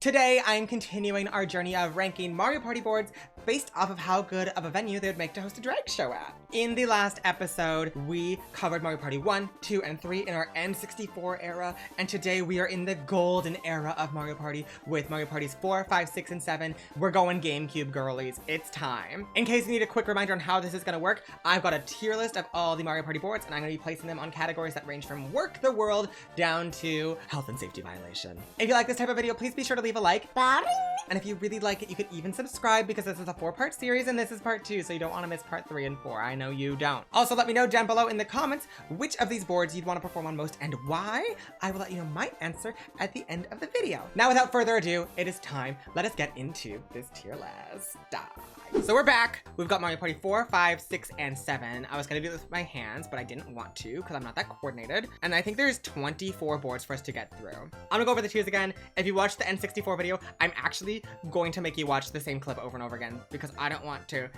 Today, I am continuing our journey of ranking Mario Party boards based off of how good of a venue they would make to host a drag show at. In the last episode, we covered Mario Party 1, 2, and 3 in our N64 era, and today we are in the golden era of Mario Party with Mario Parties 4, 5, 6, and 7. We're going GameCube girlies. It's time. In case you need a quick reminder on how this is going to work, I've got a tier list of all the Mario Party boards, and I'm going to be placing them on categories that range from Werq the World down to health and safety violation. If you like this type of video, please be sure to leave a like. And if you really like it, you could even subscribe because this is a 4-part series and this is part 2, so you don't want to miss part 3 and 4. I know you don't. Also, let me know down below in the comments which of these boards you'd want to perform on most and why. I will let you know my answer at the end of the video. Now, without further ado, it is time. Let us get into this tier list. So we're back. We've got Mario Party 4, 5, 6, and 7. I was gonna do this with my hands, but I didn't want to because I'm not that coordinated. And I think there's 24 boards for us to get through. I'm gonna go over the tiers again. If you watched the N64 video, I'm actually going to make you watch the same clip over and over again because I don't want to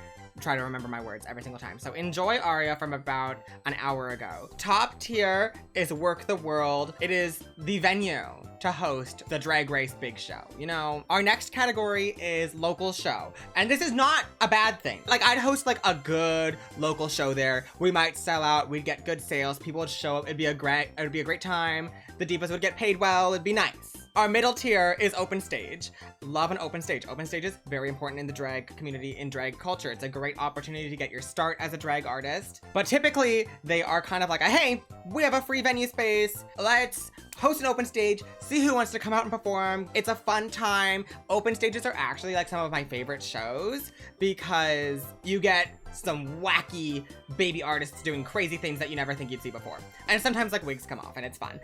try to remember my words every single time. So enjoy Aria from about an hour ago. Top tier is Werq the World. It is the venue to host the Drag Race big show. You know, our next category is local show. And this is not a bad thing. Like, I'd host like a good local show there. We might sell out, we'd get good sales, people would show up, it'd be a great time. The divas would get paid well, it'd be nice. Our middle tier is open stage. Love an open stage. Open stage is very important in the drag community, in drag culture. It's a great opportunity to get your start as a drag artist. But typically, they are kind of like, hey, we have a free venue space. Let's host an open stage, see who wants to come out and perform. It's a fun time. Open stages are actually like some of my favorite shows because you get some wacky baby artists doing crazy things that you never think you'd see before. And sometimes like wigs come off and it's fun.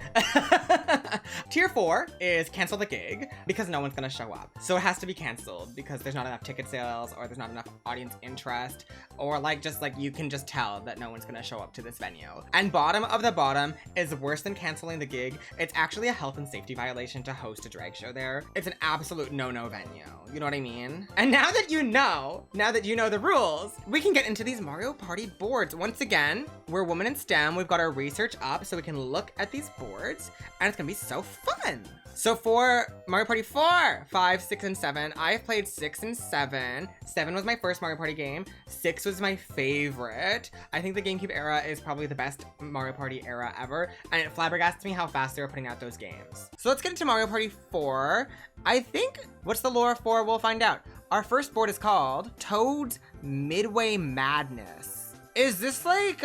Tier 4 is cancel the gig because no one's gonna show up. So it has to be canceled because there's not enough ticket sales or there's not enough audience interest or like just like you can just tell that no one's gonna show up to this venue. And bottom of the bottom is worse than canceling the gig. It's actually a health and safety violation to host a drag show there. It's an absolute no-no venue. You know what I mean? And now that you know the rules, we can get into these Mario Party boards. Once again, we're Women in STEM. We've got our research up so we can look at these boards and it's gonna be so fun. So for Mario Party 4, 5, 6, and 7, I've played 6 and 7. 7 was my first Mario Party game. 6 was my favorite. I think the GameCube era is probably the best Mario Party era ever, and it flabbergasts me how fast they were putting out those games. So let's get into Mario Party 4. I think, what's the lore for? We'll find out. Our first board is called Toad's Midway Madness. Is this like,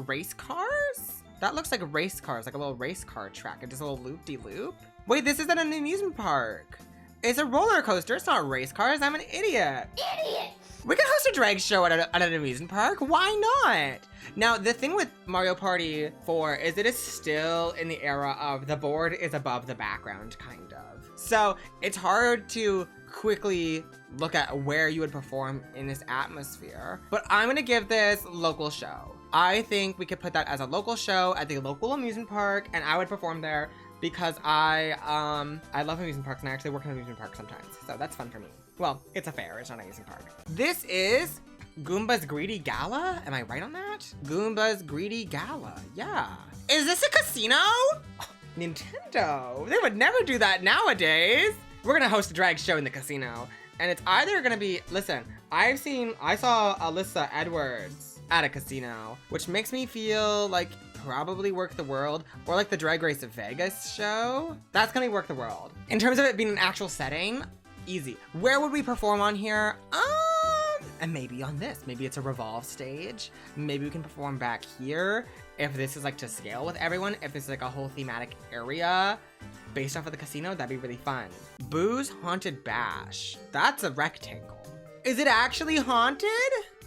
race cars? That looks like race cars, like a little race car track. It's just a little loop-de-loop. Wait, this is at an amusement park. It's a roller coaster. It's not race cars. I'm an idiot. Idiot. We can host a drag show at an amusement park. Why not? Now, the thing with Mario Party 4 is it is still in the era of the board is above the background, kind of. So it's hard to quickly look at where you would perform in this atmosphere. But I'm gonna give this local show. I think we could put that as a local show at the local amusement park, and I would perform there because I love amusement parks and I actually work in an amusement park sometimes. So that's fun for me. Well, it's a fair, it's not an amusement park. This is Goomba's Greedy Gala? Am I right on that? Goomba's Greedy Gala, yeah. Is this a casino? Oh, Nintendo, they would never do that nowadays. We're gonna host a drag show in the casino. And it's either gonna be, listen, I saw Alyssa Edwards at a casino, which makes me feel like probably Werq the World or like the Drag Race Vegas show. That's gonna be Werq the World. In terms of it being an actual setting, easy. Where would we perform on here? And maybe on this. Maybe it's a revolve stage. Maybe we can perform back here. If this is like to scale with everyone, if this is like a whole thematic area based off of the casino, that'd be really fun. Boo's Haunted Bash. That's a rectangle. Is it actually haunted?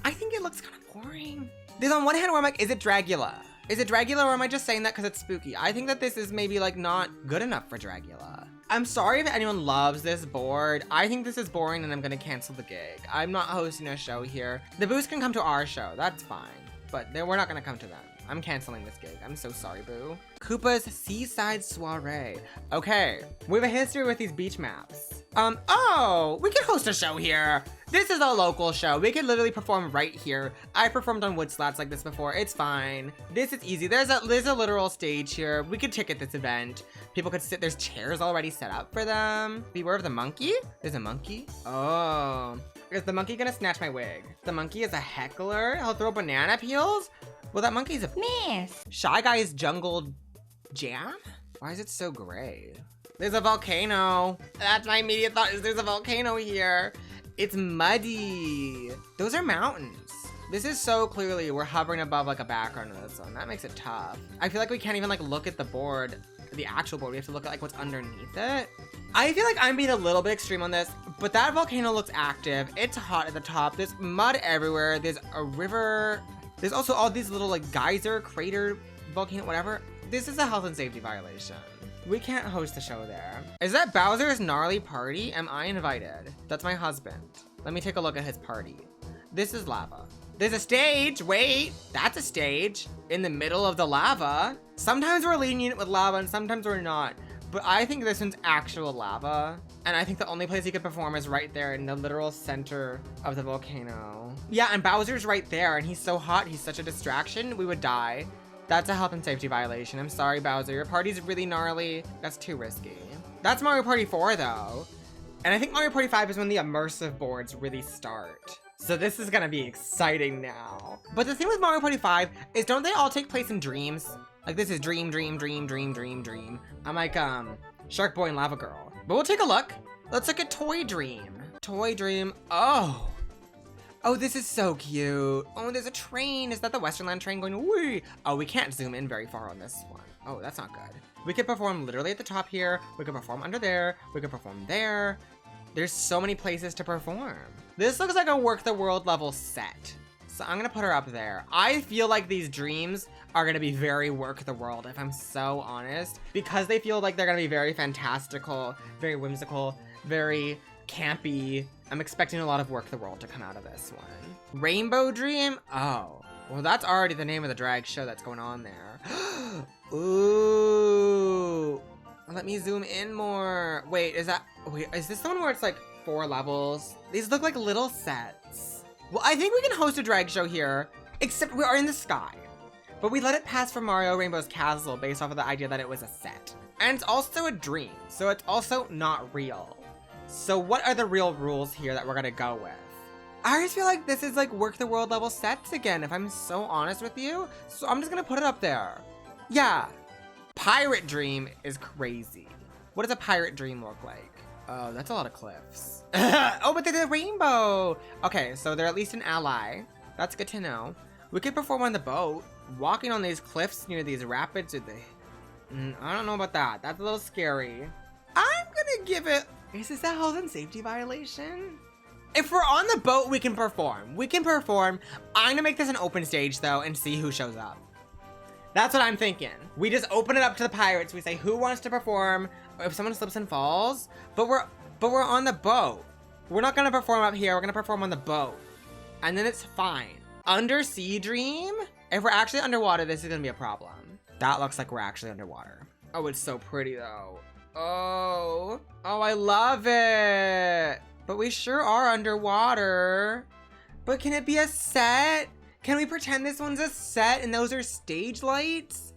I think it looks kind of boring. There's on one hand where I'm like, is it Dragula? Is it Dragula or am I just saying that because it's spooky? I think that this is maybe like not good enough for Dragula. I'm sorry if anyone loves this board. I think this is boring and I'm gonna cancel the gig. I'm not hosting a show here. The Boos can come to our show, that's fine. But we're not gonna come to them. I'm canceling this gig. I'm so sorry, Boo. Koopa's Seaside Soiree. Okay, we have a history with these beach maps. Oh, we can host a show here. This is a local show. We can literally perform right here. I performed on wood slats like this before. It's fine. This is easy. There's a literal stage here. We could ticket this event. People could sit. There's chairs already set up for them. Beware of the monkey. There's a monkey. Oh, is the monkey gonna snatch my wig? The monkey is a heckler. He'll throw banana peels. Well, that monkey's a Miss. Shy Guy's jungle jam. Why is it so gray? There's a volcano. That's my immediate thought, is there's a volcano here. It's muddy. Those are mountains. This is so clearly, we're hovering above like a background of this one. That makes it tough. I feel like we can't even like look at the board, the actual board. We have to look at like what's underneath it. I feel like I'm being a little bit extreme on this, but that volcano looks active. It's hot at the top. There's mud everywhere. There's a river. There's also all these little like geyser, crater, volcano, whatever. This is a health and safety violation. We can't host the show there. Is that Bowser's gnarly party? Am I invited? That's my husband. Let me take a look at his party. This is lava. There's a stage. Wait, that's a stage in the middle of the lava. Sometimes we're lenient with lava and sometimes we're not. But I think this one's actual lava. And I think the only place he could perform is right there in the literal center of the volcano. Yeah, and Bowser's right there and he's so hot. He's such a distraction. We would die. That's a health and safety violation. I'm sorry, Bowser. Your party's really gnarly. That's too risky. That's Mario Party 4, though. And I think Mario Party 5 is when the immersive boards really start. So this is gonna be exciting now. But the thing with Mario Party 5 is don't they all take place in dreams? Like this is dream, dream, dream, dream, dream, dream. I'm like, Shark Boy and Lava Girl. But we'll take a look. Let's look at Toy Dream. Toy Dream, oh. Oh, this is so cute. Oh, there's a train. Is that the Westernland train going wee? Oh, we can't zoom in very far on this one. Oh, that's not good. We could perform literally at the top here. We could perform under there. We could perform there. There's so many places to perform. This looks like a Werq the World level set. So I'm gonna put her up there. I feel like these dreams are gonna be very Werq the World, if I'm so honest, because they feel like they're gonna be very fantastical, very whimsical, very campy. I'm expecting a lot of Werq the World to come out of this one. Rainbow Dream? Oh, well that's already the name of the drag show that's going on there. Ooh, let me zoom in more. Wait, is this the one where it's like 4 levels? These look like little sets. Well, I think we can host a drag show here, except we are in the sky. But we let it pass for Mario Rainbow's Castle based off of the idea that it was a set. And it's also a dream, so it's also not real. So what are the real rules here that we're gonna go with? I just feel like this is like Werq the World level sets again, if I'm so honest with you. So I'm just gonna put it up there. Yeah. Pirate Dream is crazy. What does a pirate dream look like? Oh, that's a lot of cliffs. Oh, but they're the rainbow. Okay, so they're at least an ally. That's good to know. We could perform on the boat. Walking on these cliffs near these rapids, I don't know about that. That's a little scary. I'm gonna give it... Is this a health and safety violation? If we're on the boat, we can perform. We can perform. I'm gonna make this an open stage though and see who shows up. That's what I'm thinking. We just open it up to the pirates. We say who wants to perform. If someone slips and falls, but we're on the boat. We're not gonna perform up here. We're gonna perform on the boat, and then it's fine. Undersea Dream? If we're actually underwater, this is gonna be a problem. That looks like we're actually underwater. Oh, it's so pretty though. Oh, I love it. But we sure are underwater. But can it be a set? Can we pretend this one's a set and those are stage lights?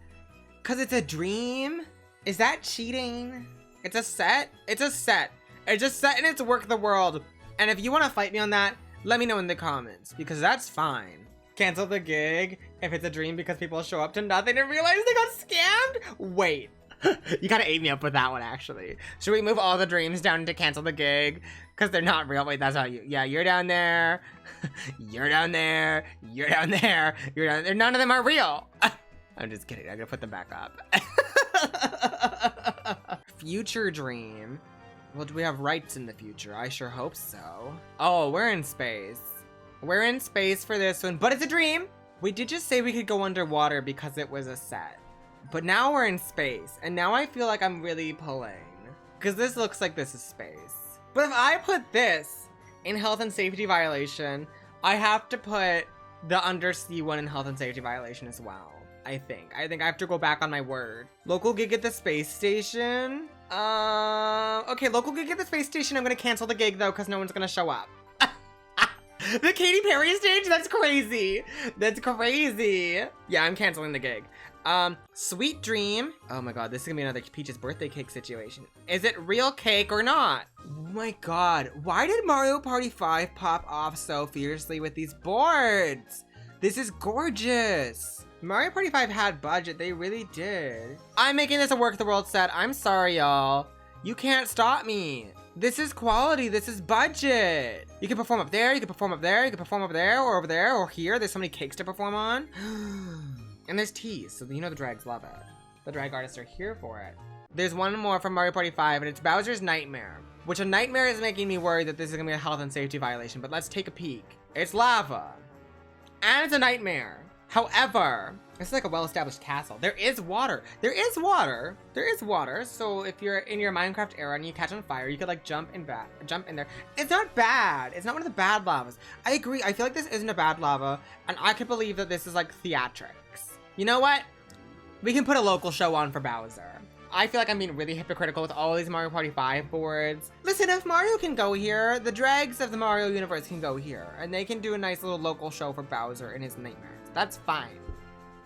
Cause it's a dream? Is that cheating? It's a set? It's a set. It's a set and it's Werq the World. And if you wanna fight me on that, let me know in the comments because that's fine. Cancel the gig if it's a dream because people show up to nothing and realize they got scammed? Wait. You gotta aid me up with that one, actually. Should we move all the dreams down to cancel the gig? Because they're not real. Wait, that's how you... Yeah, you're down there. You're down there. You're down there. You're down there. None of them are real. I'm just kidding. I'm gonna put them back up. Future dream. Well, do we have rights in the future? I sure hope so. Oh, we're in space. We're in space for this one, but it's a dream. We did just say we could go underwater because it was a set. But now we're in space, and now I feel like I'm really pulling. Because this looks like this is space. But if I put this in health and safety violation, I have to put the undersea one in health and safety violation as well. I think I have to go back on my word. Local gig at the space station? Okay, local gig at the space station. I'm gonna cancel the gig though, because no one's gonna show up. The Katy Perry stage? That's crazy. That's crazy. Yeah, I'm canceling the gig. Sweet Dream. Oh my god, this is gonna be another Peach's birthday cake situation. Is it real cake or not? Oh my god, why did Mario Party 5 pop off so fiercely with these boards? This is gorgeous. Mario Party 5 had budget, they really did. I'm making this a Werq the World set. I'm sorry, y'all. You can't stop me. This is quality, this is budget. You can perform up there, you can perform up there, you can perform up there, or over there, or here. There's so many cakes to perform on. And there's teas, so you know the drags love it. The drag artists are here for it. There's one more from Mario Party 5, and it's Bowser's Nightmare. Which a nightmare is making me worried that this is gonna be a health and safety violation, but let's take a peek. It's lava. And it's a nightmare. However, it's like a well-established castle. There is water. There is water. There is water. So if you're in your Minecraft era and you catch on fire, you could like jump in there. It's not bad. It's not one of the bad lavas. I agree. I feel like this isn't a bad lava, and I could believe that this is like theatrics. You know what? We can put a local show on for Bowser. I feel like I'm being really hypocritical with all these Mario Party 5 boards. Listen, if Mario can go here, the drags of the Mario universe can go here, and they can do a nice little local show for Bowser and his nightmares. That's fine.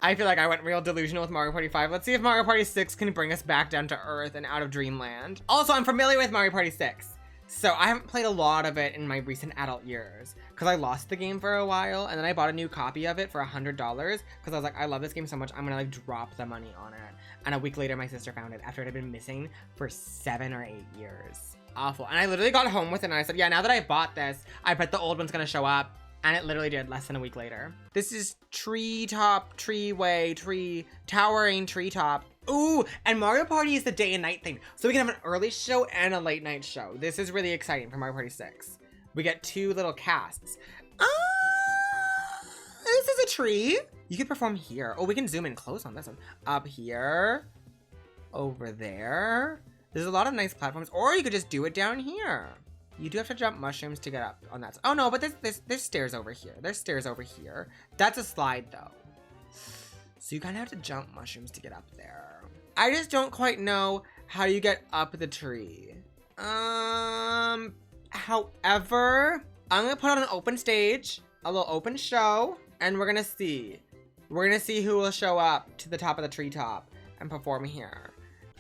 I feel like I went real delusional with Mario Party 5. Let's see if Mario Party 6 can bring us back down to earth and out of dreamland. Also, I'm familiar with Mario Party 6. So I haven't played a lot of it in my recent adult years because I lost the game for a while, and then I bought a new copy of it for $100 because I was like, I love this game so much, I'm gonna like drop the money on it. And a week later, my sister found it after it had been missing for 7 or 8 years. Awful. And I literally got home with it and I said, yeah, now that I bought this, I bet the old one's gonna show up. And it literally did less than a week later. This is treetop, towering treetop. Ooh, and Mario Party is the day and night thing. So we can have an early show and a late night show. This is really exciting for Mario Party 6. We get 2 little casts. This is a tree. You can perform here. Oh, we can zoom in close on this one. Up here, over there. There's a lot of nice platforms, or you could just do it down here. You do have to jump mushrooms to get up on that. Oh no, but there's stairs over here. There's stairs over here. That's a slide though. So you kind of have to jump mushrooms to get up there. I just don't quite know how you get up the tree. However, I'm gonna put on an open stage, a little open show, and we're gonna see. We're gonna see who will show up to the top of the treetop and perform here.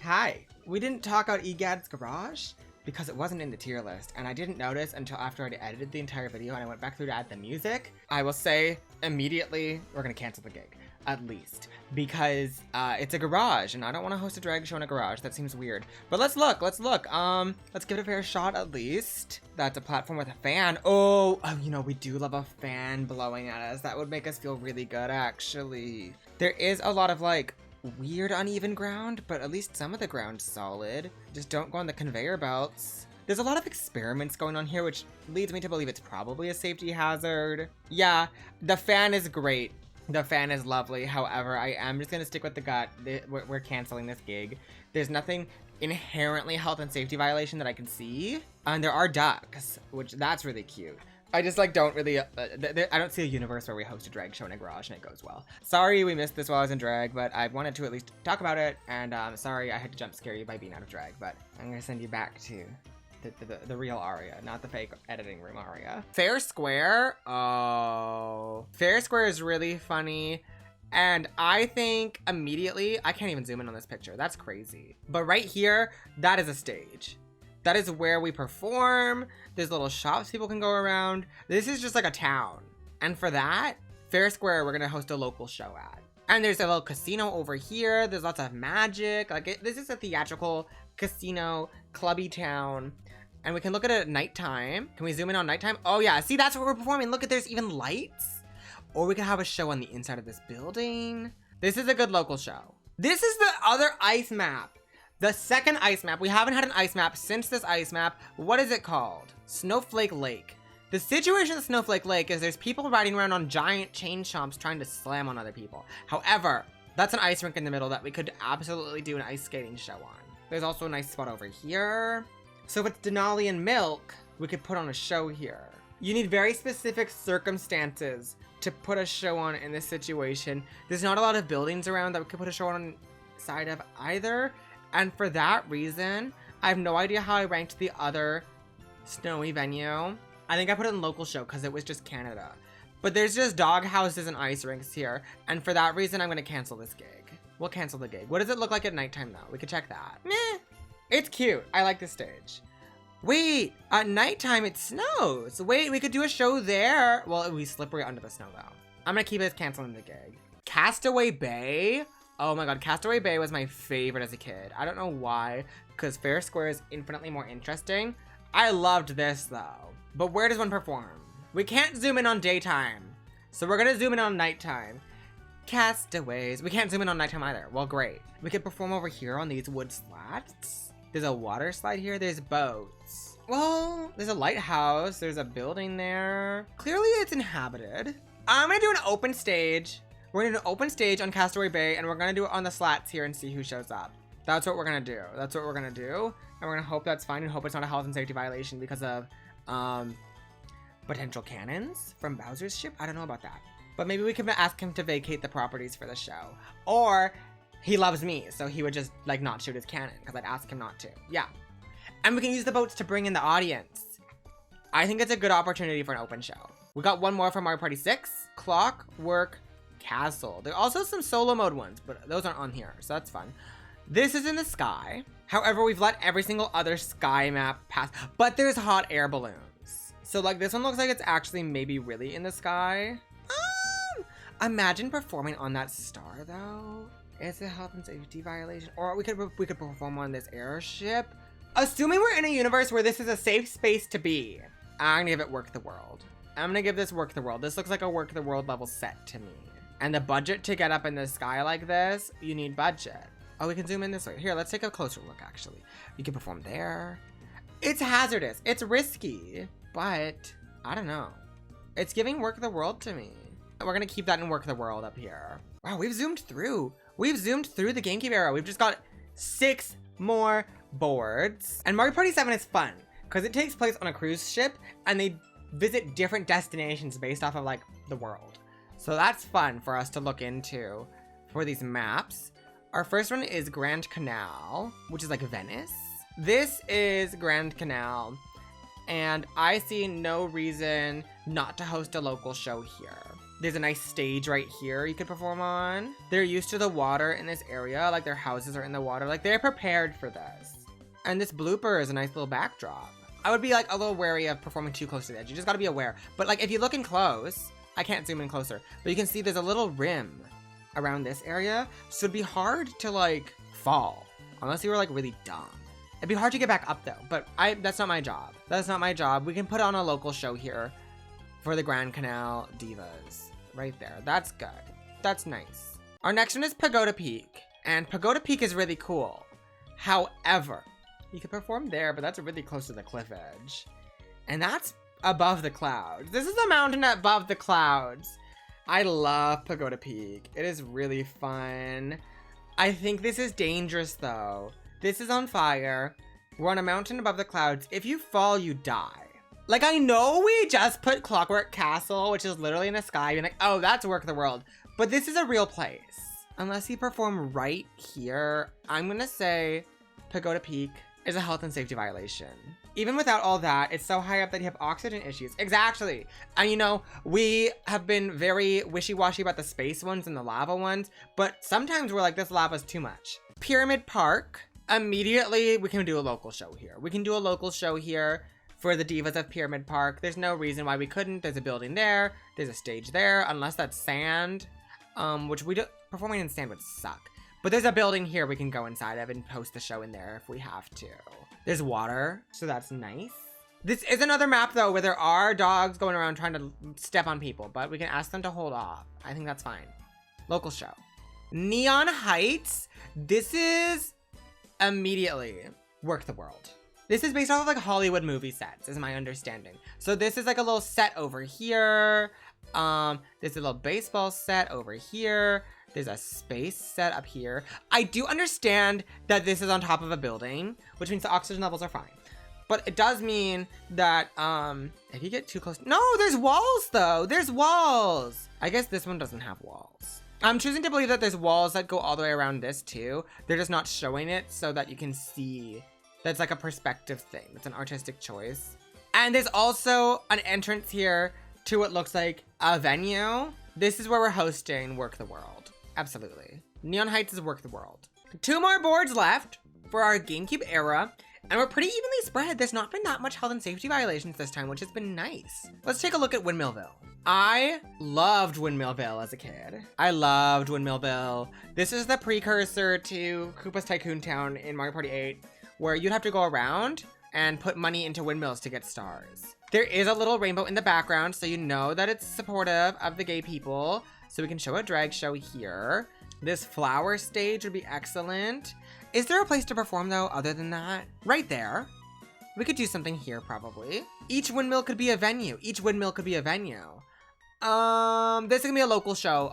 Hi, we didn't talk about EGAD's garage because it wasn't in the tier list, and I didn't notice until after I'd edited the entire video and I went back through to add the music. I will say immediately, we're gonna cancel the gig, at least, because it's a garage and I don't want to host a drag show in a garage. That seems weird. But let's look. Let's give it a fair shot at least. That's a platform with a fan. Oh, you know, we do love a fan blowing at us. That would make us feel really good, actually. There is a lot of like weird uneven ground, but at least some of the ground's solid. Just don't go on the conveyor belts. There's a lot of experiments going on here, which leads me to believe it's probably a safety hazard. Yeah, the fan is great. The fan is lovely. However, I am just gonna stick with the gut. We're canceling this gig. There's nothing inherently health and safety violation that I can see. And there are ducks, which that's really cute. I just like don't really, I don't see a universe where we host a drag show in a garage and it goes well. Sorry we missed this while I was in drag, but I wanted to at least talk about it. And sorry I had to jump scare you by being out of drag, but I'm gonna send you back to the real Aria, not the fake editing room Aria. Fair Square, oh. Fair Square is really funny. And I think immediately, I can't even zoom in on this picture. That's crazy. But right here, that is a stage. That is where we perform. There's little shops people can go around. This is just like a town. And for that, Fair Square, we're gonna host a local show at. And there's a little casino over here. There's lots of magic. Like this is a theatrical casino, clubby town. And we can look at it at nighttime. Can we zoom in on nighttime? Oh yeah, see, that's what we're performing. Look at, there's even lights. Or we could have a show on the inside of this building. This is a good local show. This is the other ice map. The second ice map. We haven't had an ice map since this ice map. What is it called? Snowflake Lake. The situation at Snowflake Lake is there's people riding around on giant chain chomps trying to slam on other people. However, that's an ice rink in the middle that we could absolutely do an ice skating show on. There's also a nice spot over here. So if it's Denali and Milk, we could put on a show here. You need very specific circumstances to put a show on in this situation. There's not a lot of buildings around that we could put a show on side of either. And for that reason, I have no idea how I ranked the other snowy venue. I think I put it in local show because it was just Canada. But there's just dog houses and ice rinks here. And for that reason, I'm going to cancel this gig. We'll cancel the gig. What does it look like at nighttime though? We could check that. Meh. It's cute. I like this stage. Wait, at nighttime it snows. Wait, we could do a show there. Well, it would be slippery under the snow though. I'm going to keep it as canceling the gig. Castaway Bay. Oh my god, Castaway Bay was my favorite as a kid. I don't know why, because Fair Square is infinitely more interesting. I loved this though. But where does one perform? We can't zoom in on daytime, so we're gonna zoom in on nighttime. Castaways. We can't zoom in on nighttime either. Well, great. We could perform over here on these wood slats. There's a water slide here. There's boats. Well, there's a lighthouse. There's a building there. Clearly it's inhabited. I'm gonna do an open stage. We're gonna do an open stage on Castaway Bay, and we're gonna do it on the slats here and see who shows up. That's what we're gonna do. That's what we're gonna do. And we're gonna hope that's fine and hope it's not a health and safety violation because of, potential cannons from Bowser's ship. I don't know about that. But maybe we can ask him to vacate the properties for the show. Or he loves me, so he would just, like, not shoot his cannon because I'd ask him not to. Yeah. And we can use the boats to bring in the audience. I think it's a good opportunity for an open show. We got one more from Mario Party 6. Clockwork Castle. There are also some solo mode ones, but those aren't on here, so that's fun. This is in the sky. However, we've let every single other sky map pass, but there's hot air balloons. So like this one looks like it's actually maybe really in the sky. Imagine performing on that star though. It's a health and safety violation. Or we could perform on this airship. Assuming we're in a universe where this is a safe space to be, I'm gonna give it Werq the World. I'm gonna give this Werq the World. This looks like a Werq the World level set to me. And the budget to get up in the sky like this, you need budget. Oh, we can zoom in this way. Here, let's take a closer look actually. You can perform there. It's hazardous, it's risky, but I don't know. It's giving Werq the World to me. We're gonna keep that in Werq the World up here. Wow, we've zoomed through. We've zoomed through the GameCube era. We've just got 6 more boards. And Mario Party 7 is fun because it takes place on a cruise ship and they visit different destinations based off of like the world. So that's fun for us to look into for these maps. Our first one is Grand Canal, which is like Venice. This is Grand Canal, and I see no reason not to host a local show here. There's a nice stage right here you could perform on. They're used to the water in this area, like their houses are in the water, like they're prepared for this. And this blooper is a nice little backdrop. I would be like a little wary of performing too close to the edge. You just gotta be aware. But like if you look in close, I can't zoom in closer, but you can see there's a little rim around this area. So it'd be hard to like fall unless you were like really dumb. It'd be hard to get back up though, but that's not my job. That's not my job. We can put on a local show here for the Grand Canal Divas right there. That's good. That's nice. Our next one is Pagoda Peak, and Pagoda Peak is really cool. However, you could perform there, but that's really close to the cliff edge. And that's above the clouds. This is a mountain above the clouds. I love Pagoda Peak. It is really fun. I think this is dangerous though. This is on fire. We're on a mountain above the clouds. If you fall, you die. Like, I know we just put Clockwork Castle, which is literally in the sky, being like, oh, that's Werq the World. But this is a real place. Unless you perform right here, I'm gonna say Pagoda Peak is a health and safety violation. Even without all that, it's so high up that you have oxygen issues. Exactly. And you know, we have been very wishy-washy about the space ones and the lava ones, but sometimes we're like, this lava's too much. Pyramid Park. Immediately, we can do a local show here. We can do a local show here for the Divas of Pyramid Park. There's no reason why we couldn't. There's a building there. There's a stage there, unless that's sand, which we don't, performing in sand would suck. But there's a building here we can go inside of and post the show in there if we have to. There's water, so that's nice. This is another map though, where there are dogs going around trying to step on people, but we can ask them to hold off. I think that's fine. Local show. Neon Heights. This is immediately Werq the World. This is based off of like Hollywood movie sets, is my understanding. So this is like a little set over here. There's a little baseball set over here. There's a space set up here. I do understand that this is on top of a building, which means the oxygen levels are fine. But it does mean that if you get too close, no, there's walls though. There's walls. I guess this one doesn't have walls. I'm choosing to believe that there's walls that go all the way around this too. They're just not showing it so that you can see. That's like a perspective thing. It's an artistic choice. And there's also an entrance here to what looks like a venue. This is where we're hosting Werq the World. Absolutely. Neon Heights is Werq the World. 2 more boards left for our GameCube era. And we're pretty evenly spread. There's not been that much health and safety violations this time, which has been nice. Let's take a look at Windmillville. I loved Windmillville as a kid. I loved Windmillville. This is the precursor to Koopa's Tycoon Town in Mario Party 8, where you'd have to go around and put money into windmills to get stars. There is a little rainbow in the background, so you know that it's supportive of the gay people. So we can show a drag show here. This flower stage would be excellent. Is there a place to perform though, other than that? Right there. We could do something here probably. Each windmill could be a venue. Each windmill could be a venue. This is gonna be a local show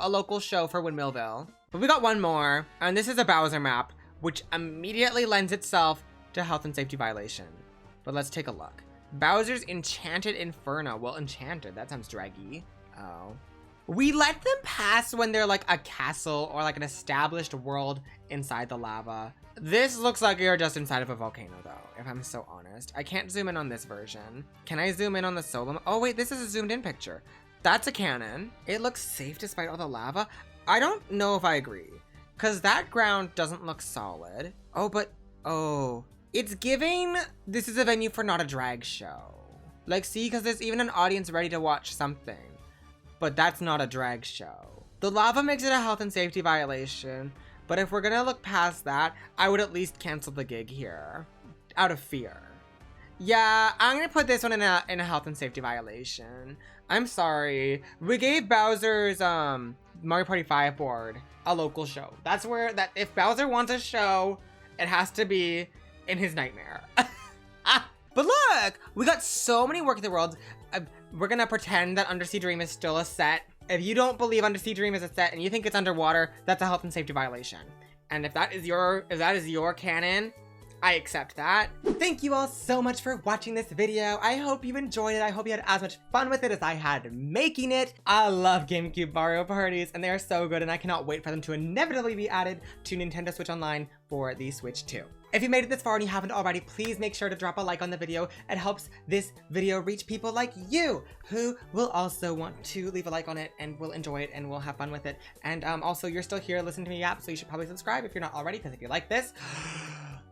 for Windmillville. But we got one more, and this is a Bowser map, which immediately lends itself to health and safety violation. But let's take a look. Bowser's Enchanted Inferno. Well, enchanted, that sounds draggy. Oh. We let them pass when they're like a castle or like an established world inside the lava. This looks like you're just inside of a volcano though, if I'm so honest. I can't zoom in on this version. Can I zoom in on the solo? Oh wait, this is a zoomed in picture. That's a cannon. It looks safe despite all the lava. I don't know if I agree, because that ground doesn't look solid. Oh, it's giving, this is a venue for not a drag show. Like see, because there's even an audience ready to watch something. But that's not a drag show. The lava makes it a health and safety violation, but if we're gonna look past that, I would at least cancel the gig here, out of fear. Yeah, I'm gonna put this one in a health and safety violation. I'm sorry. We gave Bowser's Mario Party 5 board a local show. That's where, that if Bowser wants a show, it has to be in his nightmare. But look, we got so many Werq the Worlds. We're gonna pretend that Undersea Dream is still a set. If you don't believe Undersea Dream is a set and you think it's underwater, that's a health and safety violation. And if that is your canon, I accept that. Thank you all so much for watching this video. I hope you enjoyed it. I hope you had as much fun with it as I had making it. I love GameCube Mario parties and they are so good and I cannot wait for them to inevitably be added to Nintendo Switch Online for the Switch 2. If you made it this far and you haven't already, please make sure to drop a like on the video. It helps this video reach people like you who will also want to leave a like on it and will enjoy it and will have fun with it. And also you're still here listening to me yap, so you should probably subscribe if you're not already, because if you like this,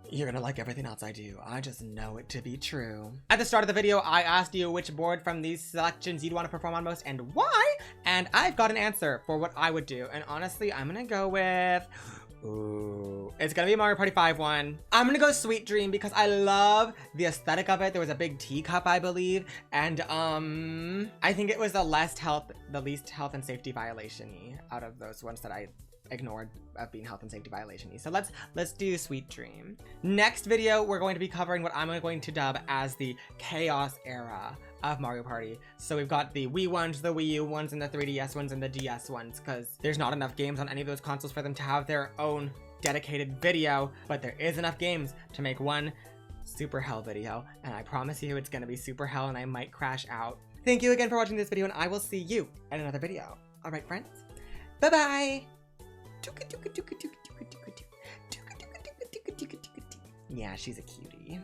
you're gonna like everything else I do. I just know it to be true. At the start of the video, I asked you which board from these selections you'd want to perform on most and why, and I've got an answer for what I would do. And honestly, I'm gonna go with, ooh, it's gonna be a Mario Party 5 one. I'm gonna go Sweet Dream because I love the aesthetic of it. There was a big teacup, I believe, and I think it was the least health and safety violation-y out of those ones that I ignored of being health and safety violation-y. So let's do Sweet Dream. Next video, we're going to be covering what I'm going to dub as the Chaos era of Mario Party. So we've got the Wii ones, the Wii U ones, and the 3DS ones, and the DS ones, because there's not enough games on any of those consoles for them to have their own dedicated video, but there is enough games to make one super hell video, and I promise you it's gonna be super hell and I might crash out. Thank you again for watching this video, and I will see you in another video. All right, friends? Bye-bye! Yeah, she's a cutie.